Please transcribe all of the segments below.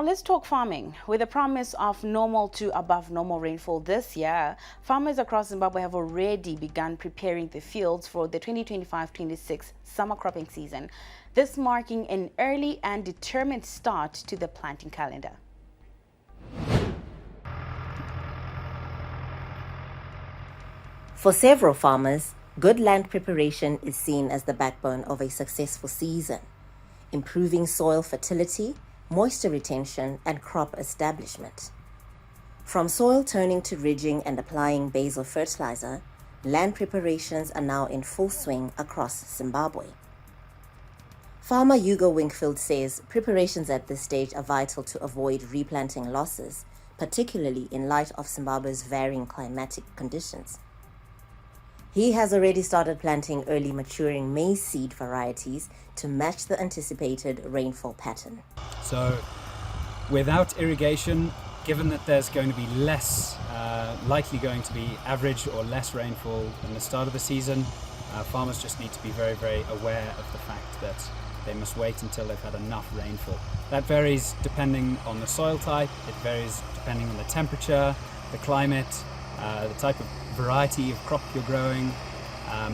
Now let's talk farming. With the promise of normal to above normal rainfall this year, farmers across Zimbabwe have already begun preparing the fields for the 2025-26 summer cropping season, this marking an early and determined start to the planting calendar. For several farmers, good land preparation is seen as the backbone of a successful season, improving soil fertility, moisture retention, and crop establishment. From soil turning to ridging and applying basal fertilizer, land preparations are now in full swing across Zimbabwe. Farmer Hugo Wingfield says preparations at this stage are vital to avoid replanting losses, particularly in light of Zimbabwe's varying climatic conditions. He has already started planting early maturing maize seed varieties to match the anticipated rainfall pattern. So without irrigation, given that there's going to be likely going to be average or less rainfall in the start of the season, farmers just need to be very, very aware of the fact that they must wait until they've had enough rainfall. That varies depending on the soil type, it varies depending on the temperature, the climate, the type of variety of crop you're growing,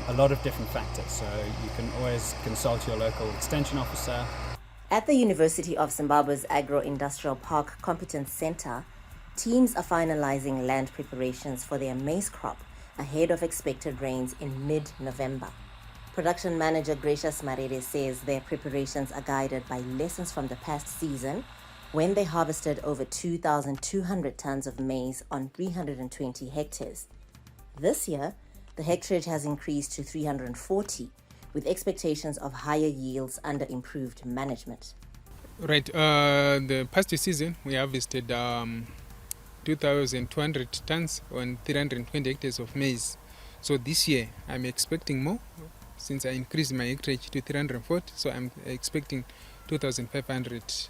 a lot of different factors. So you can always consult your local extension officer. At the University of Zimbabwe's Agro-Industrial Park Competence Center, teams are finalizing land preparations for their maize crop ahead of expected rains in mid-November. Production manager Gracious Marere says their preparations are guided by lessons from the past season when they harvested over 2,200 tons of maize on 320 hectares. This year, the hectarage has increased to 340, with expectations of higher yields under improved management. Right, the past season we harvested 2,200 tons on 320 hectares of maize. So this year I'm expecting more, since I increased my hectarage to 340, so I'm expecting 2,500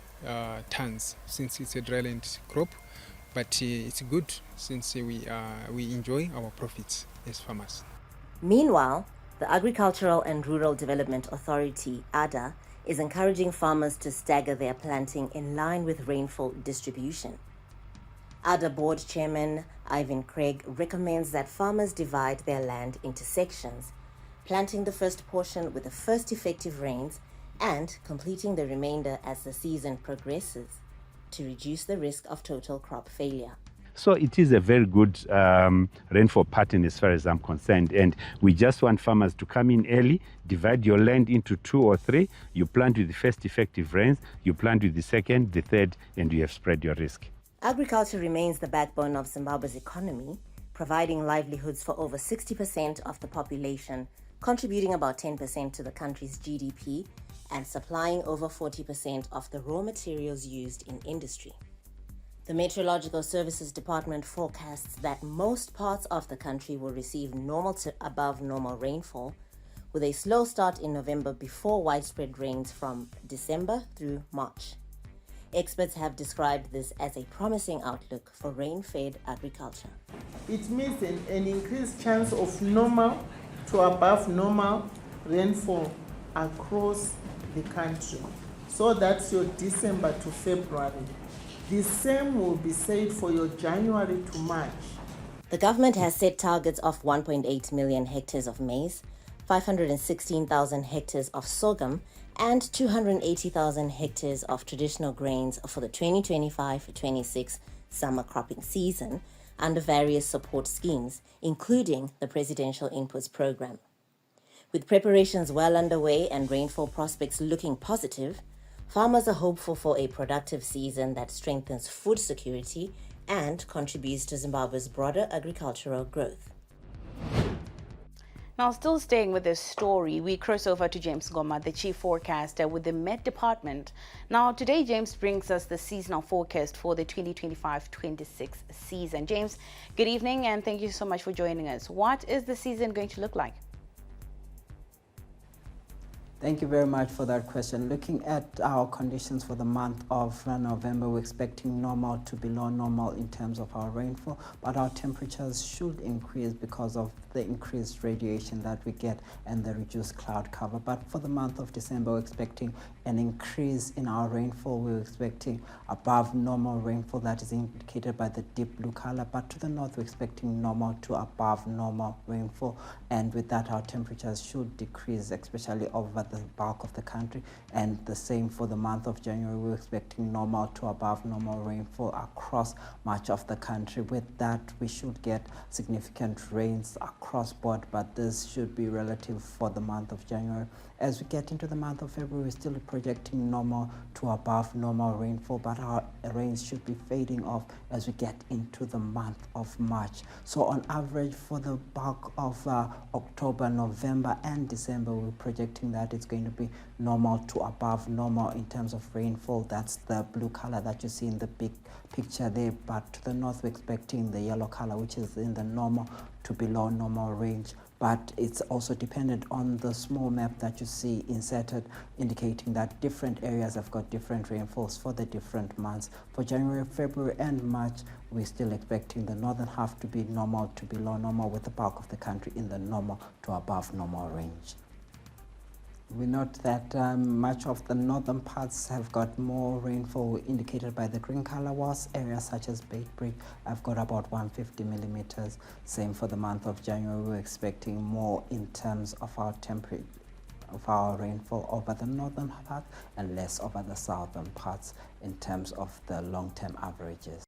tons, since it's a dryland crop. But it's good since we enjoy our profits as farmers. Meanwhile, the Agricultural and Rural Development Authority, ADA, is encouraging farmers to stagger their planting in line with rainfall distribution. ADA Board Chairman Ivan Craig recommends that farmers divide their land into sections, planting the first portion with the first effective rains and completing the remainder as the season progresses, to reduce the risk of total crop failure. So it is a very good rainfall pattern as far as I'm concerned, and we just want farmers to come in early, divide your land into 2 or 3, you plant with the first effective rains, you plant with the second, the third, and you have spread your risk. Agriculture remains the backbone of Zimbabwe's economy, providing livelihoods for over 60% of the population, contributing about 10% to the country's GDP, and supplying over 40% of the raw materials used in industry. The Meteorological Services Department forecasts that most parts of the country will receive normal to above normal rainfall, with a slow start in November before widespread rains from December through March. Experts have described this as a promising outlook for rain-fed agriculture. It means an increased chance of normal to above normal rainfall across the country. So that's your December to February. The same will be said for your January to March. The government has set targets of 1.8 million hectares of maize, 516,000 hectares of sorghum, and 280,000 hectares of traditional grains for the 2025-26 summer cropping season under various support schemes, including the Presidential Inputs Program. With preparations well underway and rainfall prospects looking positive, farmers are hopeful for a productive season that strengthens food security and contributes to Zimbabwe's broader agricultural growth. Now, still staying with this story, we cross over to James Ngoma, the chief forecaster with the Met Department. Now, today, James brings us the seasonal forecast for the 2025-26 season. James, good evening, and thank you so much for joining us. What is the season going to look like? Thank you very much for that question. Looking at our conditions for the month of November, we're expecting normal to below normal in terms of our rainfall, but our temperatures should increase because of the increased radiation that we get and the reduced cloud cover. But for the month of December, we're expecting an increase in our rainfall. We're expecting above normal rainfall that is indicated by the deep blue color, but to the north, we're expecting normal to above normal rainfall. And with that, our temperatures should decrease, especially over the bulk of the country. And the same for the month of January, we're expecting normal to above normal rainfall across much of the country. With that, we should get significant rains across board, but this should be relative for the month of January. As we get into the month of February, we're still projecting normal to above normal rainfall, but our rains should be fading off as we get into the month of March. So on average, for the bulk of October, November, and December, we're projecting that it's going to be normal to above normal in terms of rainfall. That's the blue color that you see in the big picture there. But to the north, we're expecting the yellow color, which is in the normal to below normal range. But it's also dependent on the small map that you see inserted, indicating that different areas have got different rainfalls for the different months. For January, February, and March, we're still expecting the northern half to be normal to below normal, with the bulk of the country in the normal to above normal range. We note that much of the northern parts have got more rainfall indicated by the green color, whilst areas such as Beitbridge have got about 150 millimeters. Same for the month of January, we're expecting more in terms of our temperature, of our rainfall over the northern part and less over the southern parts in terms of the long-term averages.